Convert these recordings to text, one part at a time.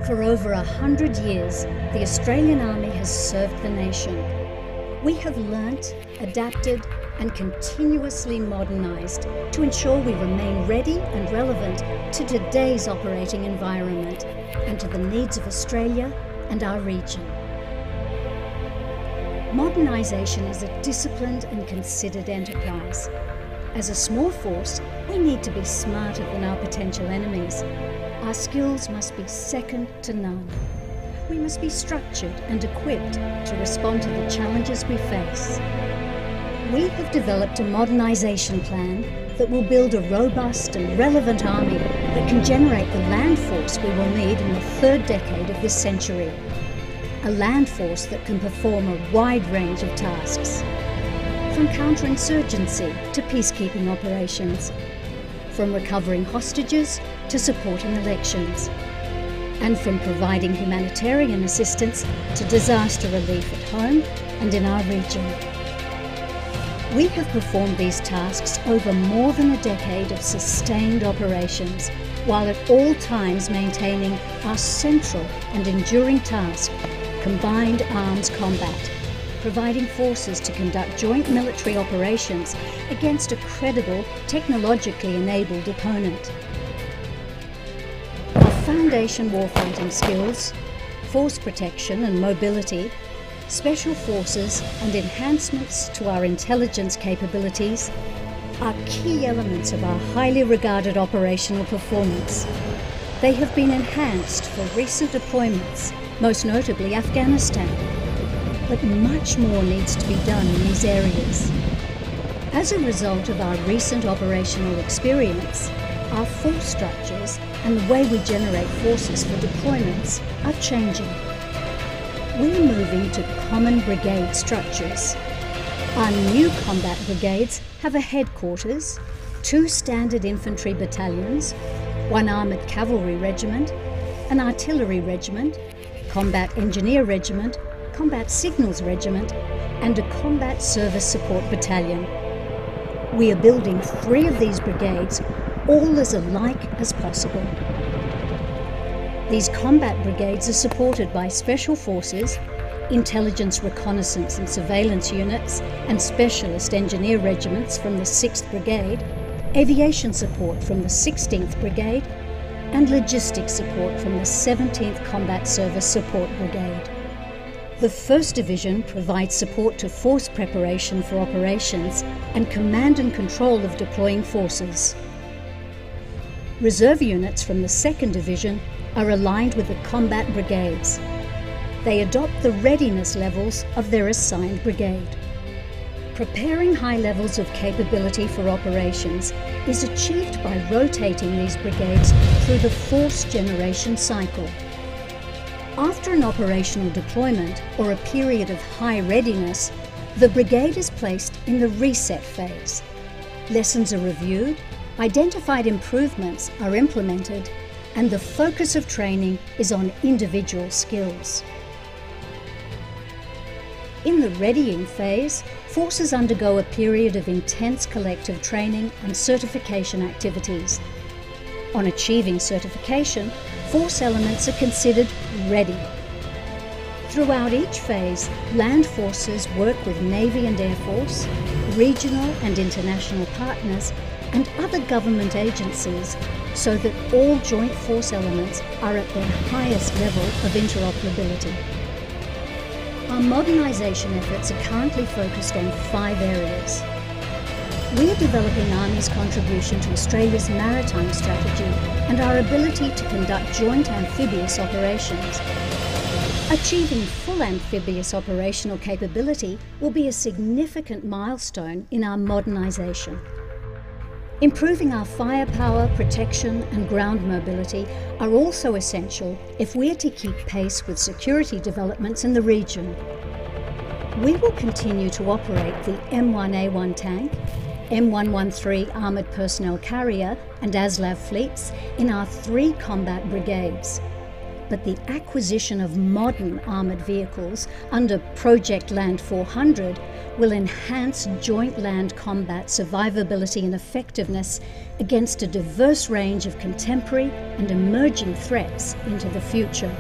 For over 100 years, the Australian Army has served the nation. We have learnt, adapted, and continuously modernised to ensure we remain ready and relevant to today's operating environment and to the needs of Australia and our region. Modernisation is a disciplined and considered enterprise. As a small force, we need to be smarter than our potential enemies. Our skills must be second to none. We must be structured and equipped to respond to the challenges we face. We have developed a modernisation plan that will build a robust and relevant army that can generate the land force we will need in the third decade of this century. A land force that can perform a wide range of tasks, from counterinsurgency to peacekeeping operations, from recovering hostages to supporting elections, and from providing humanitarian assistance to disaster relief at home and in our region. We have performed these tasks over more than a decade of sustained operations, while at all times maintaining our central and enduring task, combined arms combat, providing forces to conduct joint military operations against a credible, technologically enabled opponent. Our foundation warfighting skills, force protection and mobility, special forces and enhancements to our intelligence capabilities are key elements of our highly regarded operational performance. They have been enhanced for recent deployments, most notably Afghanistan. But much more needs to be done in these areas. As a result of our recent operational experience, our force structures and the way we generate forces for deployments are changing. We're moving to common brigade structures. Our new combat brigades have a headquarters, 2 standard infantry battalions, 1 armoured cavalry regiment, an artillery regiment, combat engineer regiment, Combat Signals Regiment and a Combat Service Support Battalion. We are building 3 of these brigades, all as alike as possible. These combat brigades are supported by Special Forces, Intelligence, Reconnaissance and Surveillance Units and Specialist Engineer Regiments from the 6th Brigade, Aviation Support from the 16th Brigade and Logistics Support from the 17th Combat Service Support Brigade. The 1st Division provides support to force preparation for operations and command and control of deploying forces. Reserve units from the 2nd Division are aligned with the combat brigades. They adopt the readiness levels of their assigned brigade. Preparing high levels of capability for operations is achieved by rotating these brigades through the force generation cycle. After an operational deployment or a period of high readiness, the brigade is placed in the reset phase. Lessons are reviewed, identified improvements are implemented, and the focus of training is on individual skills. In the readying phase, forces undergo a period of intense collective training and certification activities. On achieving certification, force elements are considered ready. Throughout each phase, land forces work with Navy and Air Force, regional and international partners, and other government agencies so that all joint force elements are at their highest level of interoperability. Our modernisation efforts are currently focused on 5 areas. We are developing Army's contribution to Australia's maritime strategy and our ability to conduct joint amphibious operations. Achieving full amphibious operational capability will be a significant milestone in our modernisation. Improving our firepower, protection and ground mobility are also essential if we are to keep pace with security developments in the region. We will continue to operate the M1A1 tank, M113 Armoured Personnel Carrier and ASLAV fleets in our 3 combat brigades. but the acquisition of modern armoured vehicles under Project Land 400 will enhance joint land combat survivability and effectiveness against a diverse range of contemporary and emerging threats into the future.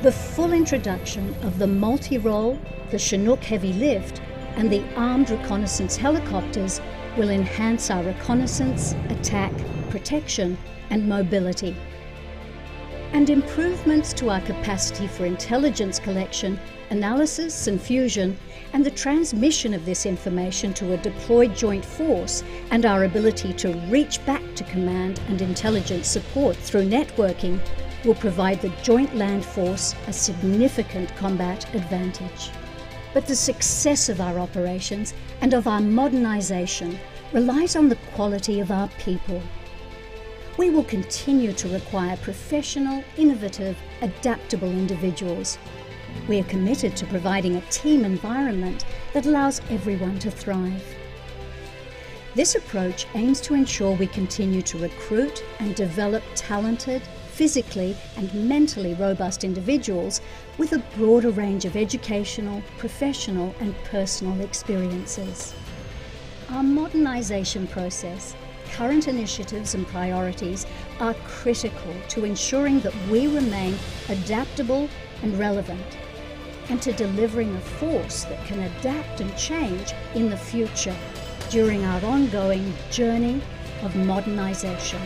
The full introduction of the multi-role, the Chinook heavy lift, and the armed reconnaissance helicopters will enhance our reconnaissance, attack, protection, and mobility. And improvements to our capacity for intelligence collection, analysis and fusion, and the transmission of this information to a deployed joint force, and our ability to reach back to command and intelligence support through networking, will provide the joint land force a significant combat advantage. But the success of our operations and of our modernisation relies on the quality of our people. We will continue to require professional, innovative, adaptable individuals. We are committed to providing a team environment that allows everyone to thrive. This approach aims to ensure we continue to recruit and develop talented, physically and mentally robust individuals with a broader range of educational, professional and personal experiences. Our modernisation process, current initiatives and priorities are critical to ensuring that we remain adaptable and relevant, and to delivering a force that can adapt and change in the future during our ongoing journey of modernisation.